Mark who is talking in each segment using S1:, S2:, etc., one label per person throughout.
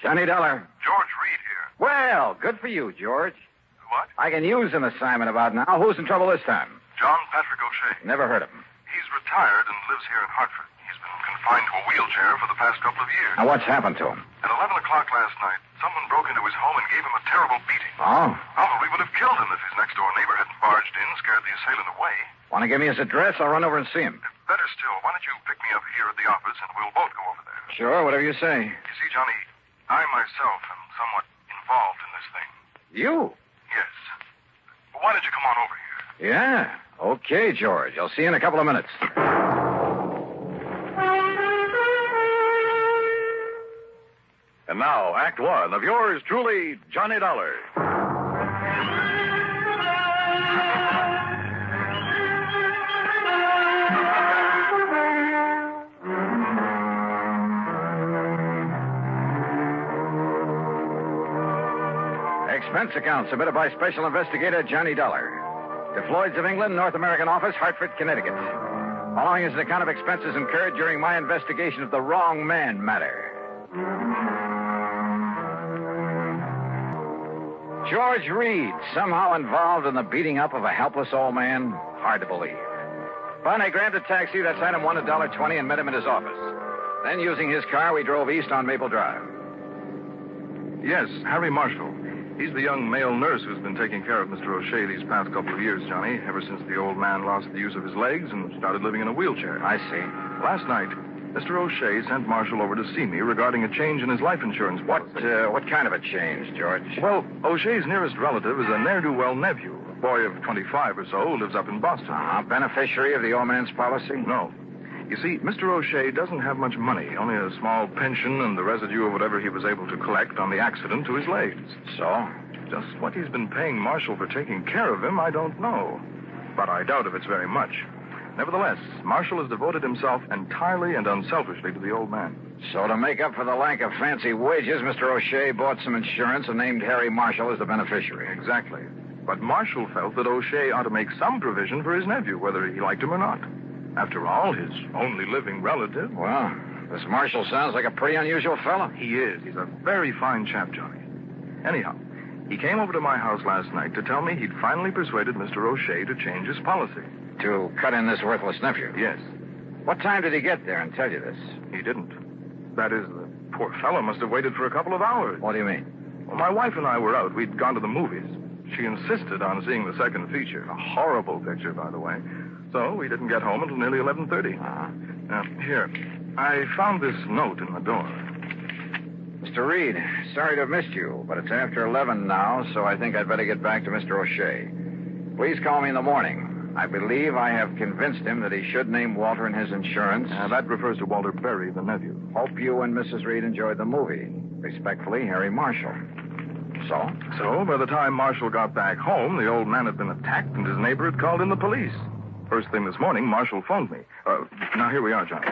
S1: Johnny Dollar.
S2: George Reed here.
S1: Well, good for you, George.
S2: What?
S1: I can use an assignment about now. Who's in trouble this time?
S2: John Patrick O'Shea.
S1: Never heard of him.
S2: He's retired and lives here in Hartford. He's been confined to a wheelchair for the past couple of years.
S1: Now, what's happened to him?
S2: At 11 o'clock last night, someone broke into his home and gave him a terrible beating.
S1: Oh?
S2: Probably would have killed him if his next-door neighbor hadn't barged in, scared the assailant away.
S1: Want to give me his address? I'll run over and see him.
S2: Better still, why don't you pick me up here at the office and we'll both go over there.
S1: Sure, whatever you say.
S2: You see, Johnny, I myself am somewhat involved in this thing.
S1: You?
S2: Yes. Well, why don't you come on over here?
S1: Yeah. Okay, George. I'll see you in a couple of minutes.
S3: And now, Act One of yours truly, Johnny Dollar.
S1: Expense account submitted by Special Investigator Johnny Dollar. To Floyd's of England, North American Office, Hartford, Connecticut. Following is an account of expenses incurred during my investigation of the wrong man matter. George Reed, somehow involved in the beating up of a helpless old man? Hard to believe. But I grabbed a taxi, that's item one, $1.20, and met him at his office. Then, using his car, we drove east on Maple Drive.
S2: Yes, Harry Marshall. He's the young male nurse who's been taking care of Mr. O'Shea these past couple of years, Johnny, ever since the old man lost the use of his legs and started living in a wheelchair.
S1: I see.
S2: Last night, Mr. O'Shea sent Marshall over to see me regarding a change in his life insurance policy.
S1: What kind of a change, George?
S2: Well, O'Shea's nearest relative is a ne'er-do-well nephew, a boy of 25 or so who lives up in Boston.
S1: Beneficiary of the old man's policy?
S2: No. You see, Mr. O'Shea doesn't have much money, only a small pension and the residue of whatever he was able to collect on the accident to his legs.
S1: So?
S2: Just what he's been paying Marshall for taking care of him, I don't know. But I doubt if it's very much. Nevertheless, Marshall has devoted himself entirely and unselfishly to the old man.
S1: So to make up for the lack of fancy wages, Mr. O'Shea bought some insurance and named Harry Marshall as the beneficiary.
S2: Exactly. But Marshall felt that O'Shea ought to make some provision for his nephew, whether he liked him or not. After all, his only living relative.
S1: Well, this Marshall sounds like a pretty unusual fellow.
S2: He is. He's a very fine chap, Johnny. Anyhow, he came over to my house last night to tell me he'd finally persuaded Mr. O'Shea to change his policy.
S1: To cut in this worthless nephew?
S2: Yes.
S1: What time did he get there and tell you this?
S2: He didn't. That is, the poor fellow must have waited for a couple of hours.
S1: What do you mean?
S2: Well, my wife and I were out. We'd gone to the movies. She insisted on seeing the second feature. A horrible picture, by the way. So we didn't get home until nearly 11:30. Now, here. I found this note in the door.
S1: Mr. Reed, sorry to have missed you, but it's after 11 now, so I think I'd better get back to Mr. O'Shea. Please call me in the morning. I believe I have convinced him that he should name Walter in his insurance.
S2: That refers to Walter Berry, the nephew.
S1: Hope you and Mrs. Reed enjoyed the movie. Respectfully, Harry Marshall.
S2: So, by the time Marshall got back home, the old man had been attacked and his neighbor had called in the police. First thing this morning, Marshall phoned me. Now, here we are, Johnny.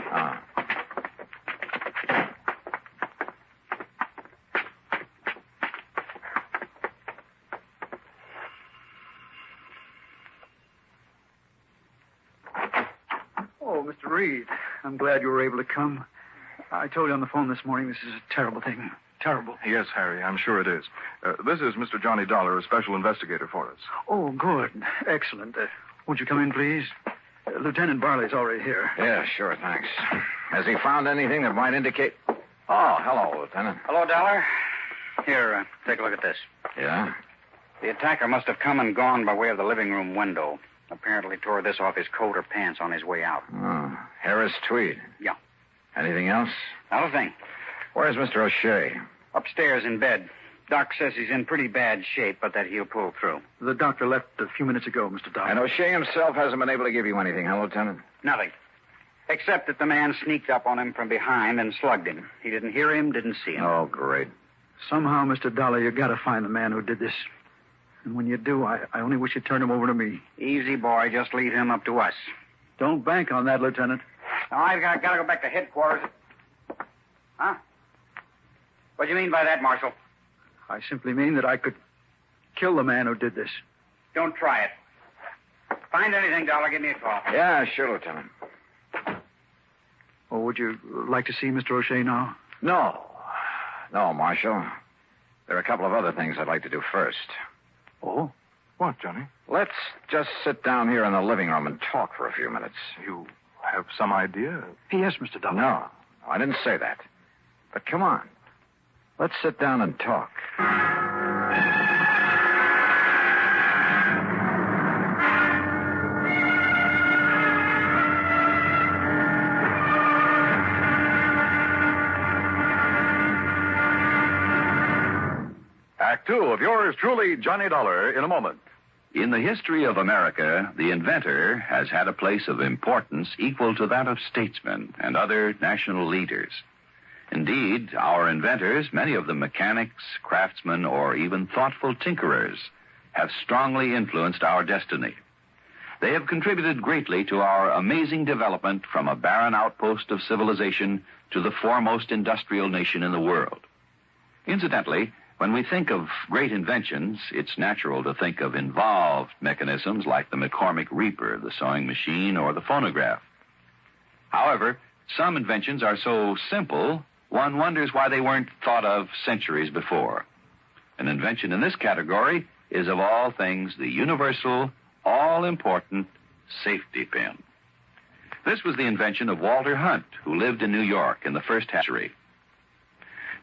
S4: Oh, Mr. Reed, I'm glad you were able to come. I told you on the phone this morning this is a terrible thing. Terrible.
S2: Yes, Harry, I'm sure it is. This is Mr. Johnny Dollar, a special investigator for us.
S4: Oh, good. Excellent. Won't you come in, please? Lieutenant Barley's already here.
S1: Yeah, sure, thanks. Has he found anything that might indicate... Oh, hello, Lieutenant.
S5: Hello, Dollar. Here, take a look at this.
S1: Yeah?
S5: The attacker must have come and gone by way of the living room window. Apparently tore this off his coat or pants on his way out.
S1: Oh, Harris tweed.
S5: Yeah.
S1: Anything else?
S5: Not a thing.
S1: Where's Mr. O'Shea?
S5: Upstairs in bed. Doc says he's in pretty bad shape, but that he'll pull through.
S4: The doctor left a few minutes ago, Mr. Dollar.
S1: And O'Shea himself hasn't been able to give you anything, huh, Lieutenant?
S5: Nothing. Except that the man sneaked up on him from behind and slugged him. He didn't hear him, didn't see him.
S1: Oh, great.
S4: Somehow, Mr. Dollar, you got to find the man who did this. And when you do, I only wish you'd turn him over to me.
S5: Easy, boy. Just leave him up to us.
S4: Don't bank on that, Lieutenant.
S5: Now, I've got to go back to headquarters. Huh? What do you mean by that, Marshal?
S4: I simply mean that I could kill the man who did this.
S5: Don't try it. Find anything, Dollar, give me a call.
S1: Yeah, sure, Lieutenant.
S4: Oh, would you like to see Mr. O'Shea now?
S1: No. No, Marshal. There are a couple of other things I'd like to do first.
S2: Oh? What, Johnny?
S1: Let's just sit down here in the living room and talk for a few minutes.
S2: You have some idea?
S4: Yes, Mr. Dollar.
S1: No, I didn't say that. But come on. Let's sit down and talk.
S3: Act two of yours truly, Johnny Dollar, in a moment.
S6: In the history of America, the inventor has had a place of importance equal to that of statesmen and other national leaders. Indeed, our inventors, many of them mechanics, craftsmen, or even thoughtful tinkerers, have strongly influenced our destiny. They have contributed greatly to our amazing development from a barren outpost of civilization to the foremost industrial nation in the world. Incidentally, when we think of great inventions, it's natural to think of involved mechanisms like the McCormick Reaper, the sewing machine, or the phonograph. However, some inventions are so simple, one wonders why they weren't thought of centuries before. An invention in this category is, of all things, the universal, all-important safety pin. This was the invention of Walter Hunt, who lived in New York in the first century.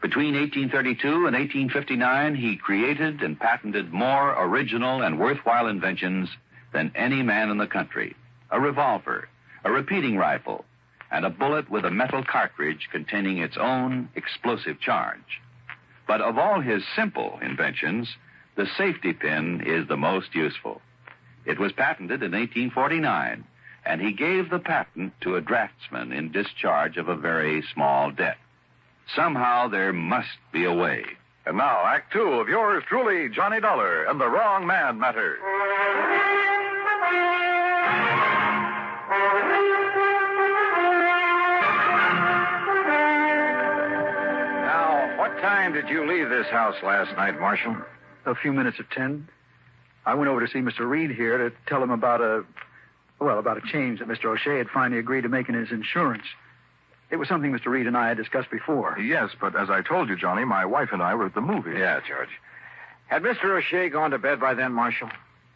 S6: Between 1832 and 1859, he created and patented more original and worthwhile inventions than any man in the country. A revolver, a repeating rifle, and a bullet with a metal cartridge containing its own explosive charge. But of all his simple inventions, the safety pin is the most useful. It was patented in 1849, and he gave the patent to a draftsman in discharge of a very small debt. Somehow there must be a way.
S3: And now, Act two of yours truly, Johnny Dollar, and the Wrong Man Matter.
S1: Now, what time did you leave this house last night, Marshal?
S4: A few minutes of 10. I went over to see Mr. Reed here to tell him about a change that Mr. O'Shea had finally agreed to make in his insurance. It was something Mr. Reed and I had discussed before.
S2: Yes, but as I told you, Johnny, my wife and I were at the movies.
S1: Yeah, George. Had Mr. O'Shea gone to bed by then, Marshal?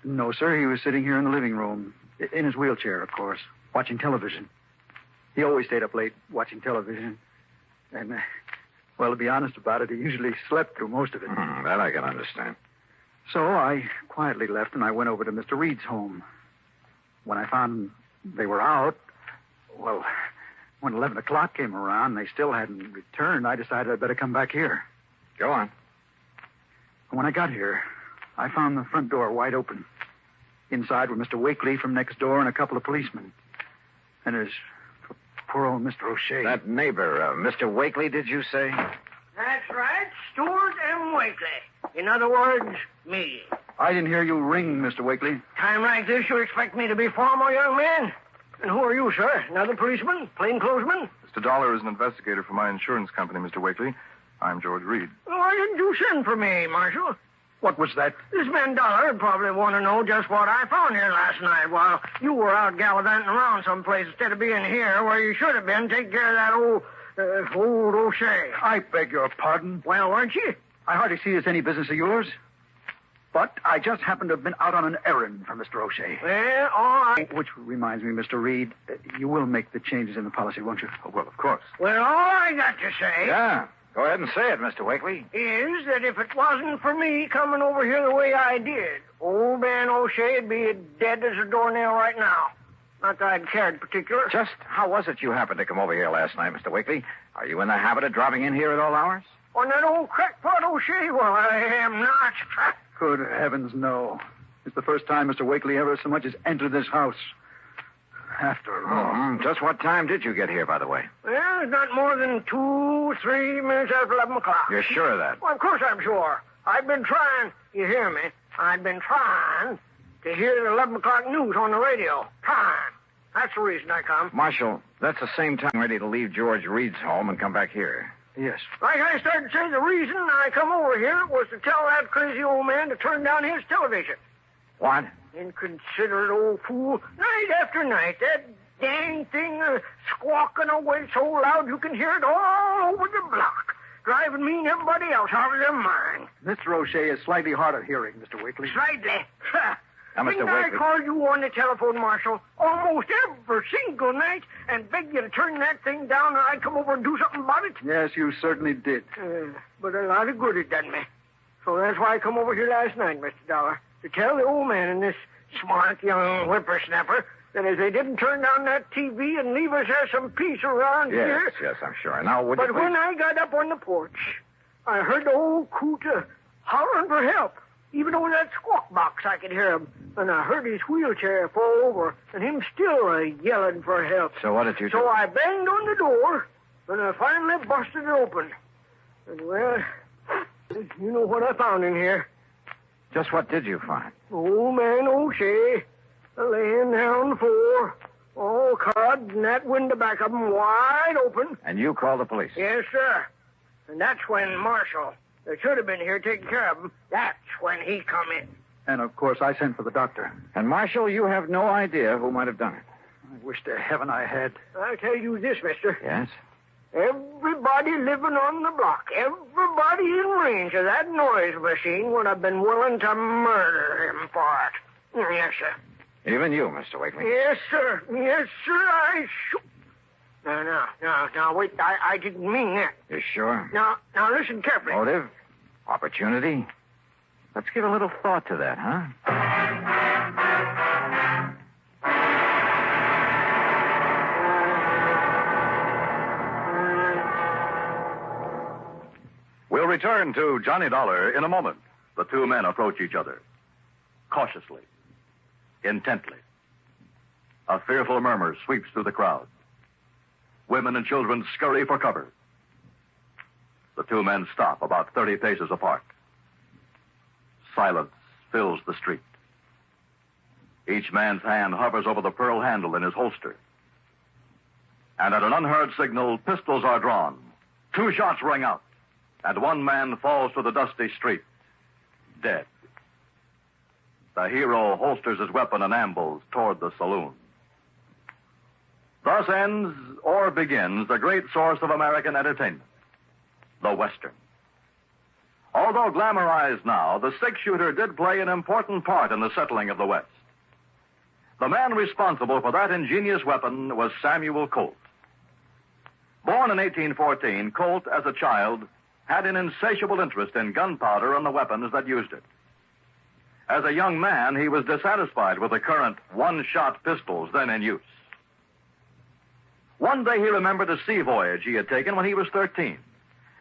S4: No, sir. He was sitting here in the living room, in his wheelchair, of course, watching television. He always stayed up late watching television. And, well, to be honest about it, he usually slept through most of it.
S1: That I can understand.
S4: So I quietly left and I went over to Mr. Reed's home. When I found they were out, well, when 11 o'clock came around and they still hadn't returned, I decided I'd better come back here.
S1: Go on.
S4: When I got here, I found the front door wide open. Inside were Mr. Wakely from next door and a couple of policemen. And there's poor old Mr. O'Shea.
S1: That neighbor, Mr. Wakely, did you say?
S7: That's right, Stuart M. Wakely. In other words, me.
S4: I didn't hear you ring, Mr. Wakely.
S7: Time like this, you expect me to be formal, young man? And who are you, sir? Another policeman? Plainclothesman?
S2: Mr. Dollar is an investigator for my insurance company, Mr. Wakely. I'm George Reed.
S7: Why didn't you send for me, Marshal?
S4: What was that?
S7: This man Dollar would probably want to know just what I found here last night while you were out gallivanting around someplace instead of being here where you should have been taking care of that old O'Shea.
S4: I beg your pardon.
S7: Well, weren't you?
S4: I hardly see it's any business of yours. But I just happened to have been out on an errand for Mr. O'Shea.
S7: Well, all right.
S4: Which reminds me, Mr. Reed, you will make the changes in the policy, won't you?
S2: Oh, well, of course.
S7: Well, all I got to say...
S1: Yeah. Go ahead and say it, Mr. Wakely.
S7: ...is that if it wasn't for me coming over here the way I did, old man O'Shea'd be dead as a doornail right now. Not that I'd cared particular.
S1: Just how was it you happened to come over here last night, Mr. Wakely? Are you in the habit of dropping in here at all hours?
S7: On that old crackpot O'Shea? Well, I am not.
S4: Good heavens, no. It's the first time Mr. Wakely ever so much as entered this house. After all.
S1: Just what time did you get here, by the way?
S7: Well, not more than 2, 3 minutes after 11 o'clock.
S1: You're sure of that?
S7: Well, of course I'm sure. I've been trying, you hear me? I've been trying to hear the 11 o'clock news on the radio. Trying. That's the reason I come.
S1: Marshal, that's the same time ready to leave George Reed's home and come back here.
S4: Yes.
S7: Like I started to say, the reason I come over here was to tell that crazy old man to turn down his television.
S1: What?
S7: Inconsiderate old fool. Night after night, that dang thing squawking away so loud you can hear it all over the block. driving me and everybody else out of their mind.
S4: Mr. O'Shea is slightly hard of hearing, Mr. Wakely.
S7: Slightly.
S1: Now, Mr.
S7: Didn't I
S1: Wakely.
S7: call you on the telephone, Marshal, almost every single night and beg you to turn that thing down and I'd come over and do something about it?
S4: Yes, you certainly did.
S7: But a lot of good it done me. So that's why I come over here last night, Mr. Dollar, to tell the old man and this smart young whippersnapper that if they didn't turn down that TV and leave us there some peace around here...
S1: Yes, I'm sure. Now, would you
S7: But
S1: please...
S7: when I got up on the porch, I heard the old coot hollering for help. Even over that squawk box, I could hear him. And I heard his wheelchair fall over, and him still yelling for help.
S1: So what did you do?
S7: So I banged on the door, and I finally busted it open. And, well, you know what I found in here.
S1: Just what did you find?
S7: Old man O'Shea, laying there on the floor, all cod, and that window back of him wide open.
S1: And you called the police?
S7: Yes, sir. And that's when Marshal, that should have been here taking care of him, that's when he come in.
S4: And, of course, I sent for the doctor.
S1: And, Marshal, you have no idea who might have done it.
S4: I wish to heaven I had.
S7: I'll tell you this, mister.
S1: Yes?
S7: Everybody living on the block, everybody in range of that noise machine would have been willing to murder him for it. Yes, sir.
S1: Even you, Mr. Wakely?
S7: Yes, sir. Yes, sir, I shoot. No, wait, I didn't mean that.
S1: You sure?
S7: Now, listen carefully.
S1: Motive? Opportunity? Let's give a little thought to that, huh?
S3: We'll return to Johnny Dollar in a moment. The two men approach each other. Cautiously. Intently. A fearful murmur sweeps through the crowd. Women and children scurry for cover. The two men stop about 30 paces apart. Silence fills the street. Each man's hand hovers over the pearl handle in his holster. And at an unheard signal, pistols are drawn. 2 shots ring out, and one man falls to the dusty street, dead. The hero holsters his weapon and ambles toward the saloon. Thus ends or begins the great source of American entertainment, the Western. Although glamorized now, the six-shooter did play an important part in the settling of the West. The man responsible for that ingenious weapon was Samuel Colt. Born in 1814, Colt, as a child, had an insatiable interest in gunpowder and the weapons that used it. As a young man, he was dissatisfied with the current one-shot pistols then in use. One day he remembered a sea voyage he had taken when he was 13,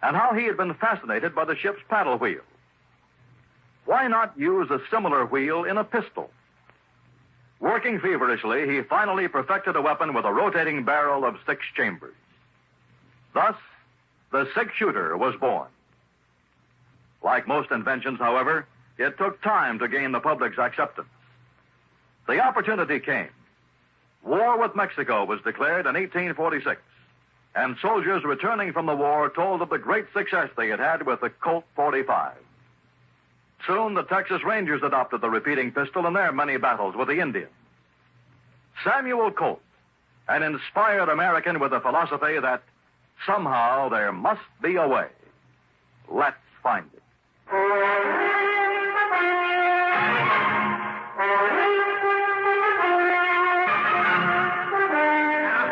S3: and how he had been fascinated by the ship's paddle wheel. Why not use a similar wheel in a pistol? Working feverishly, he finally perfected a weapon with a rotating barrel of 6 chambers. Thus, the six-shooter was born. Like most inventions, however, it took time to gain the public's acceptance. The opportunity came. War with Mexico was declared in 1846, and soldiers returning from the war told of the great success they had had with the Colt 45. Soon, the Texas Rangers adopted the repeating pistol in their many battles with the Indians. Samuel Colt, an inspired American with a philosophy that somehow there must be a way. Let's find it.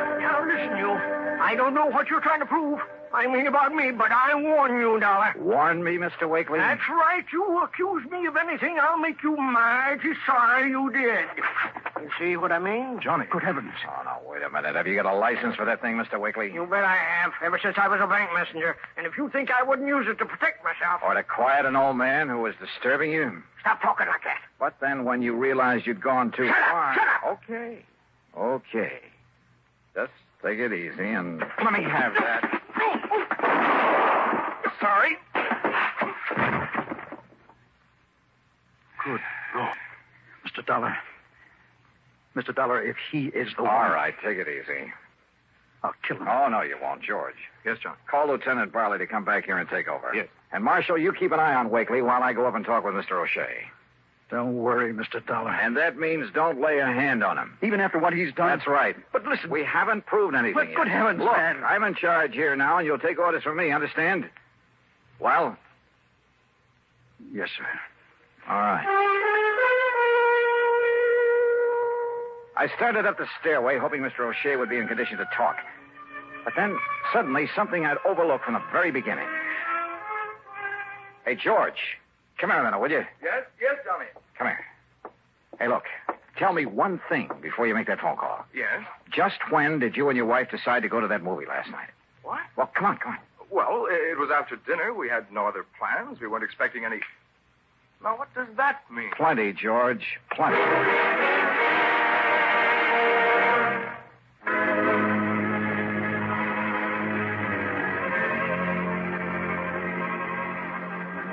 S7: Now, listen, you. I don't know what you're trying to prove. I mean about me, but I warn you, Dollar.
S1: Warn me, Mr. Wakely?
S7: That's right. You accuse me of anything, I'll make you mighty sorry you did. You see what I mean?
S1: Johnny. Good heavens. Oh, no, wait a minute. Have you got a license for that thing, Mr. Wakely?
S7: You bet I have, ever since I was a bank messenger. And if you think I wouldn't use it to protect myself...
S1: Or to quiet an old man who was disturbing you?
S7: Stop talking like that.
S1: But then when you realized you'd gone too far...
S7: Shut up!
S1: Okay. Just take it easy and let me have that.
S7: Sorry.
S4: Good Lord. Mr. Dollar. Mr. Dollar, if he is the one...
S1: All right, take it easy.
S4: I'll kill him.
S1: Oh, no, you won't, George.
S2: Yes, John.
S1: Call Lieutenant Barley to come back here and take over.
S2: Yes.
S1: And, Marshal, you keep an eye on Wakely while I go up and talk with Mr. O'Shea.
S4: Don't worry, Mr. Dollar.
S1: And that means don't lay a hand on him.
S4: Even after what he's done?
S1: That's right.
S4: But listen...
S1: We haven't proved anything
S4: But
S1: yet.
S4: good heavens,
S1: Look,
S4: man.
S1: I'm in charge here now, and you'll take orders from me, understand? Well?
S4: Yes, sir.
S1: All right. I started up the stairway, hoping Mr. O'Shea would be in condition to talk. But then, suddenly, something I'd overlooked from the very beginning. Hey, George, come here a minute, will you?
S2: Yes, Johnny.
S1: Come here. Hey, look, tell me one thing before you make that phone call.
S2: Yes?
S1: Just when did you and your wife decide to go to that movie last night?
S2: What?
S1: Well, come on.
S2: Well, it was after dinner. We had no other plans. We weren't expecting any... Now, what does that mean?
S1: Plenty, George, plenty.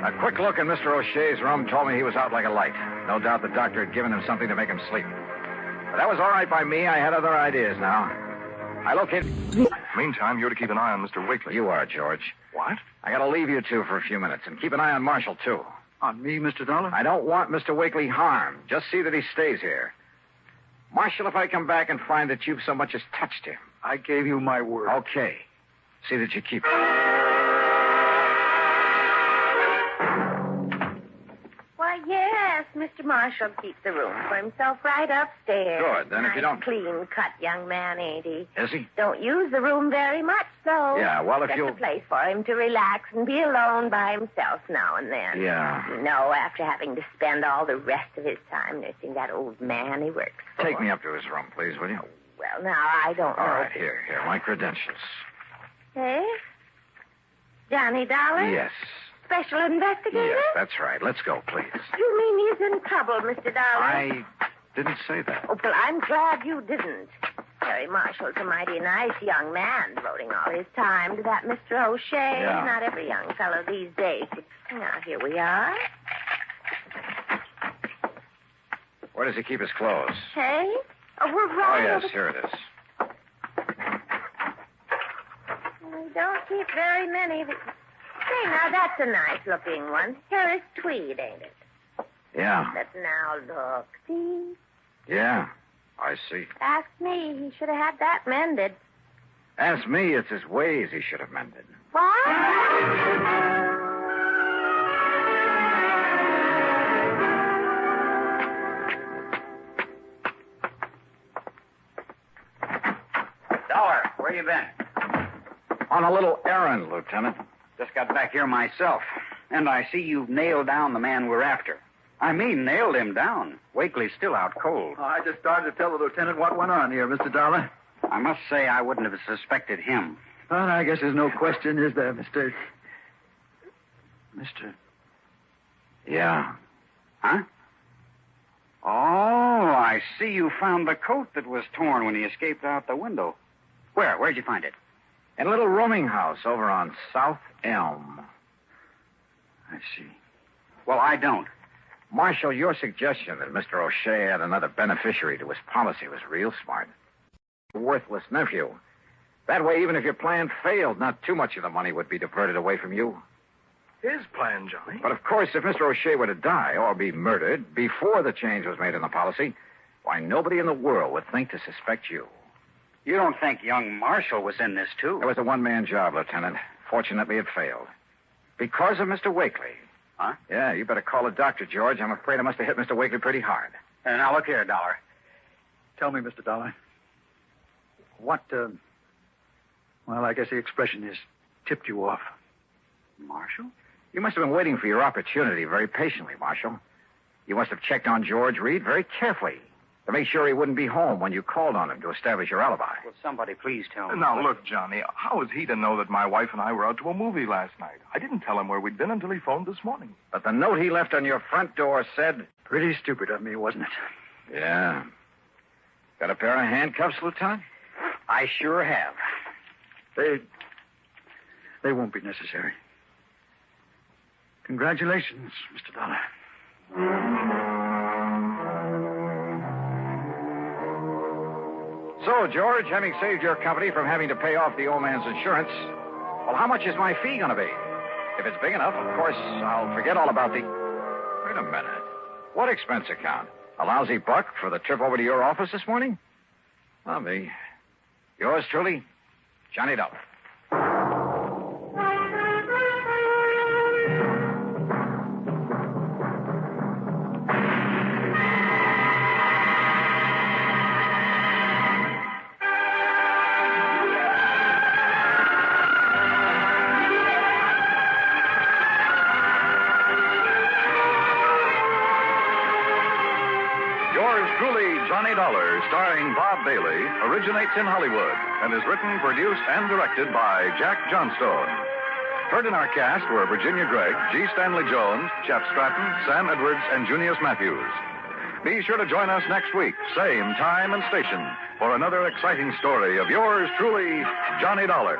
S1: A quick look in Mr. O'Shea's room told me he was out like a light. No doubt the doctor had given him something to make him sleep. But that was all right by me. I had other ideas now. I located...
S2: Meantime, you're to keep an eye on Mr. Wakely.
S1: You are, George.
S2: What?
S1: I gotta leave you two for a few minutes, and keep an eye on Marshall, too.
S4: On me, Mr. Dollar?
S1: I don't want Mr. Wakely harmed. Just see that he stays here. Marshall, if I come back and find that you've so much as touched him...
S4: I gave you my word.
S1: Okay. See that you keep it.
S8: Why, yes, Mr. Marshall keeps the room for himself right upstairs.
S1: Good. Then if you don't...
S8: Clean-cut young man, ain't he?
S1: Is he?
S8: Don't use the room very much, though.
S1: Yeah, well, if
S8: Just
S1: you'll...
S8: a place for him to relax and be alone by himself now and then.
S1: Yeah.
S8: You know, after having to spend all the rest of his time nursing that old man he works for.
S1: Take me up to his room, please, will you?
S8: Well, now, I don't know.
S1: All right, here, my credentials.
S8: Hey? Johnny Dollar?
S1: Yes.
S8: Special investigator?
S1: Yes, that's right. Let's go, please.
S8: You mean he's in trouble, Mr. Dollar?
S1: I didn't say that.
S8: Oh, well, I'm glad you didn't. Harry Marshall's a mighty nice young man, devoting all his time to that Mr. O'Shea.
S1: Yeah.
S8: Not every young fellow these days. Now, here we are.
S1: Where does he keep his clothes?
S8: Hey? Oh, we're
S1: Oh,
S8: right
S1: yes,
S8: over...
S1: here it is.
S8: We don't keep very many. Say, now, that's a nice-looking one. Here is tweed, ain't it?
S1: Yeah.
S8: But now, look. See?
S1: Yeah, I see.
S8: Ask me. He should have had that mended.
S1: Ask me, it's his ways he should have mended.
S8: What?
S5: Dollar, where you been?
S1: On a little errand, Lieutenant.
S5: Just got back here myself. And I see you've nailed down the man we're after. I mean, nailed him down. Wakely's still out cold.
S4: I just started to tell the lieutenant what went on here, Mr. Dollar.
S5: I must say I wouldn't have suspected him.
S4: Well, I guess there's no question, is there, Mr.
S1: Yeah.
S5: Huh? Oh, I see you found the coat that was torn when he escaped out the window. Where'd you find it?
S1: In a little rooming house over on South Elm.
S4: I see.
S5: Well, I don't.
S1: Marshal, your suggestion that Mr. O'Shea had another beneficiary to his policy was real smart. A worthless nephew. That way, even if your plan failed, not too much of the money would be diverted away from you.
S2: His plan, Johnny.
S1: But, of course, if Mr. O'Shea were to die or be murdered before the change was made in the policy, why, nobody in the world would think to suspect you.
S5: You don't think young Marshall was in this, too?
S1: It was a one-man job, Lieutenant. Fortunately, it failed. Because of Mr. Wakely.
S5: Huh?
S1: Yeah, you better call a doctor, George. I'm afraid I must have hit Mr. Wakely pretty hard.
S5: Now, look here, Dollar.
S4: Tell me, Mr. Dollar. What, well, I guess the expression is tipped you off.
S5: Marshall?
S1: You must have been waiting for your opportunity very patiently, Marshal. You must have checked on George Reed very carefully to make sure he wouldn't be home when you called on him to establish your alibi.
S5: Will somebody please tell me?
S2: Now, look, Johnny, how is he to know that my wife and I were out to a movie last night? I didn't tell him where we'd been until he phoned this morning.
S1: But the note he left on your front door said...
S4: Pretty stupid of me, wasn't it?
S1: Yeah. Got a pair of handcuffs, Lieutenant?
S5: I sure have.
S4: They won't be necessary. Congratulations, Mr. Dollar.
S1: So, George, having saved your company from having to pay off the old man's insurance, well, how much is my fee going to be? If it's big enough, of course, I'll forget all about the... Wait a minute. What expense account? A lousy buck for the trip over to your office this morning? Not me. Yours truly, Johnny Dollar.
S3: Daily originates in Hollywood and is written, produced, and directed by Jack Johnstone. Heard in our cast were Virginia Gregg, G. Stanley Jones, Chet Stratton, Sam Edwards, and Junius Matthews. Be sure to join us next week, same time and station, for another exciting story of yours truly, Johnny Dollar.